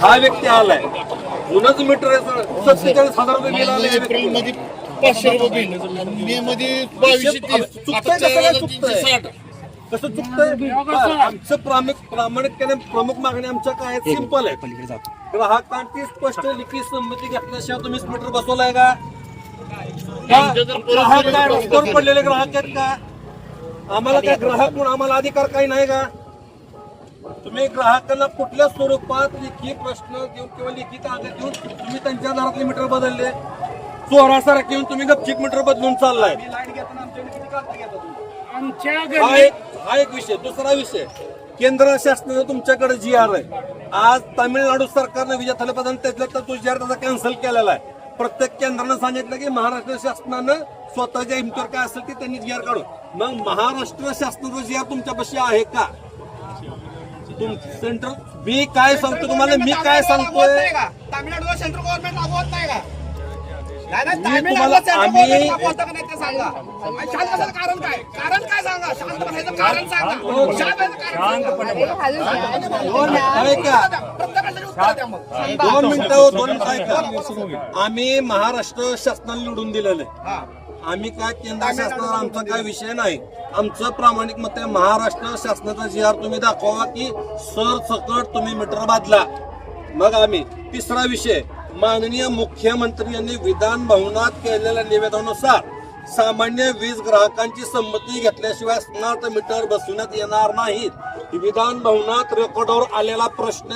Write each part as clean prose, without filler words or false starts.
हा व्यक्ती आलाय, जुनच मीटर 47,000 रुपये बिल आलंय. एप्रिलमध्ये 500 रुपये बिल, मे मध्ये 2230, कसं चुकतंय? आमचं प्रामाणिकपणे प्रमुख मागणी आमच्या काय आहेत? सिंपल आहे. ग्राहकांची स्पष्ट लिखित संमती घेतल्याशिवाय तुम्ही मीटर बसवलाय का? ग्राहक काय रस्त्यावर पडलेले ग्राहक आहेत का? आम्हाला काय ग्राहक म्हणून आम्हाला अधिकार काही नाही का? तुम्ही ग्राहकांना कुठल्या स्वरूपात लेखी प्रश्न देऊन किंवा लेखी कागद देऊन तुम्ही त्यांच्या दारातले मीटर बदलले? चोरासारखे येऊन तुम्ही गपचिक मीटर बदलून चाललाय. हा एक विषय. दुसरा विषय, केंद्र शासनानं तुमच्याकडे GR आहे. आज तामिळनाडू सरकारनं विजय थालापती त्यातला तो GR त्याचा कॅन्सल केलेला आहे. प्रत्येक केंद्रानं सांगितलं की महाराष्ट्र शासनानं स्वतःच्या हिमतीवर काय असेल ते त्यांनी GR काढू. मग महाराष्ट्र शासनाचा GR तुमच्यापाशी आहे का? सेंट्रल मी काय सांगतो तुम्हाला, मी काय सांगतोय तामिळनाडूला सेंट्रल गव्हर्नमेंट लागू होत नाही का? तुम्हाला आम्ही कारण काय सांगा? शांत बसायचं कारण सांगा. दोन मिनिटं ऐका. आम्ही महाराष्ट्र शासनाला निवडून दिलेलं आहे. आम्ही काय केंद्र शासनाचा आमचा काय विषय नाही. आमचं प्रामाणिक मत आहे, महाराष्ट्र शासनाचा GR तुम्ही दाखवा की सरसकट तुम्ही मीटर बदला. मग आम्ही तिसरा विषय, माननीय मुख्यमंत्री यांनी विधान भवनात केलेल्या निवेदनानुसार सामान्य वीज ग्राहकांची संमती घेतल्याशिवाय स्मार्ट मीटर बसविण्यात येणार नाहीत. विधान भवनात रेकॉर्डवर आलेला प्रश्न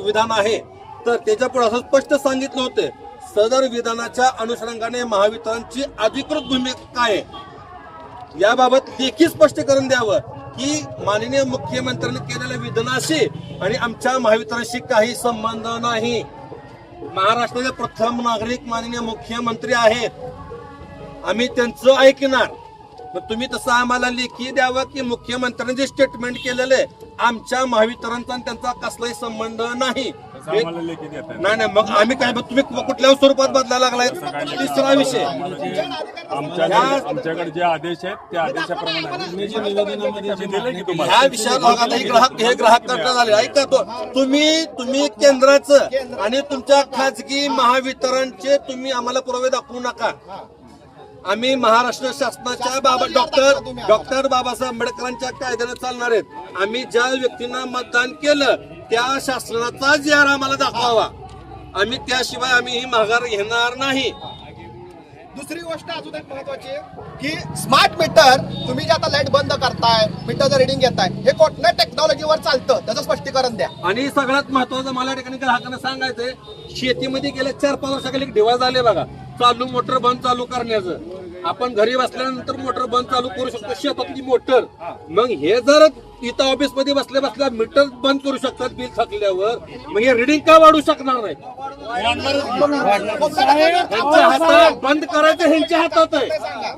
विधान आहे. तर त्याच्या पुढे असं स्पष्ट सांगितलं होतं, सदर विधानाच्या अनुषंगाने महावितरणची अधिकृत भूमिका काय आहे याबाबत लेखी स्पष्टीकरण द्यावं की माननीय मुख्यमंत्र्यांनी केलेल्या विधानाशी आणि आमच्या महावितरणशी काही संबंध नाही. महाराष्ट्राचे प्रथम नागरिक माननीय मुख्यमंत्री आहेत, आम्ही त्यांचं ऐकणार. मग तुम्ही तसं आम्हाला लेखी द्यावं की मुख्यमंत्र्यांनी जे स्टेटमेंट केलेलं आहे आमच्या महावितरणचा आणि त्यांचा कसलाही संबंध नाही. नाही मग आम्ही काय, तुम्ही कुठल्या स्वरूपात बदलायला लागलाय? तिसरा विषय, आमच्याकडे जे आदेश आहेत त्या आदेशाप्रमाणे ह्या विषयात हे ग्राहक करता झाले. ऐका तो, तुम्ही केंद्राचं आणि तुमच्या खाजगी महावितरणचे तुम्ही आम्हाला पुरावे दाखवू नका. आम्ही महाराष्ट्र शासनाच्या डॉक्टर बाबासाहेब आंबेडकरांच्या कायद्याने चालणार आहेत. आम्ही ज्या व्यक्तींना मतदान केलं त्या शासनाचा GR आम्हाला दाखवावा. आम्ही त्याशिवाय आम्ही ही माघार घेणार नाही. दुसरी गोष्ट अजून एक महत्वाची की स्मार्ट मीटर तुम्ही जे आता लाईट बंद करताय, मीटरचं रिडिंग घेताय, हे कोणत्या टेक्नॉलॉजीवर चालतं त्याचं स्पष्टीकरण द्या. आणि सगळ्यात महत्वाचं मला या ठिकाणी ग्राहकांना सांगायचंय, शेतीमध्ये गेल्या 4-5 वर्षाखाली एक डिव्हाइस आले बघा, चालू मोटर बंद चालू करण्याचं. आपण घरी बसल्यानंतर मोटर बंद चालू करू शकतो, शेतातली मोटर. मग हे जर इथं ऑफिस मध्ये बसल्या मीटर बंद करू शकतात बिल थकल्यावर, मग हे रिडिंग का वाढू शकणार नाही? बंद करायचं ह्यांच्या हातात आहे.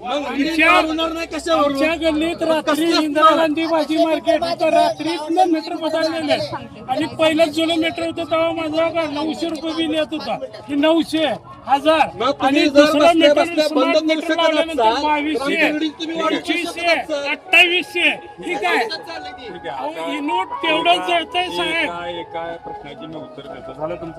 मग रिडिंग वाढवणार नाही कशावर? गल्लीत रात्री इंदिरा गांधी भाजी मार्केट होतं, रात्रीच मीटर बदललेले आणि पहिलंच जुनं मीटर होतं तेव्हा माझा 900 रुपये बिल येत होता. 900, 1000 आणि दुसरा मीटर स्मार्ट मीटर लावल्यानंतर 2200, 2500, 2800. ठीक आहे, ही नोट तेवढंच जळतंय साहेब. एका प्रश्नाची मी उत्तर देतो. झालं तुमचं.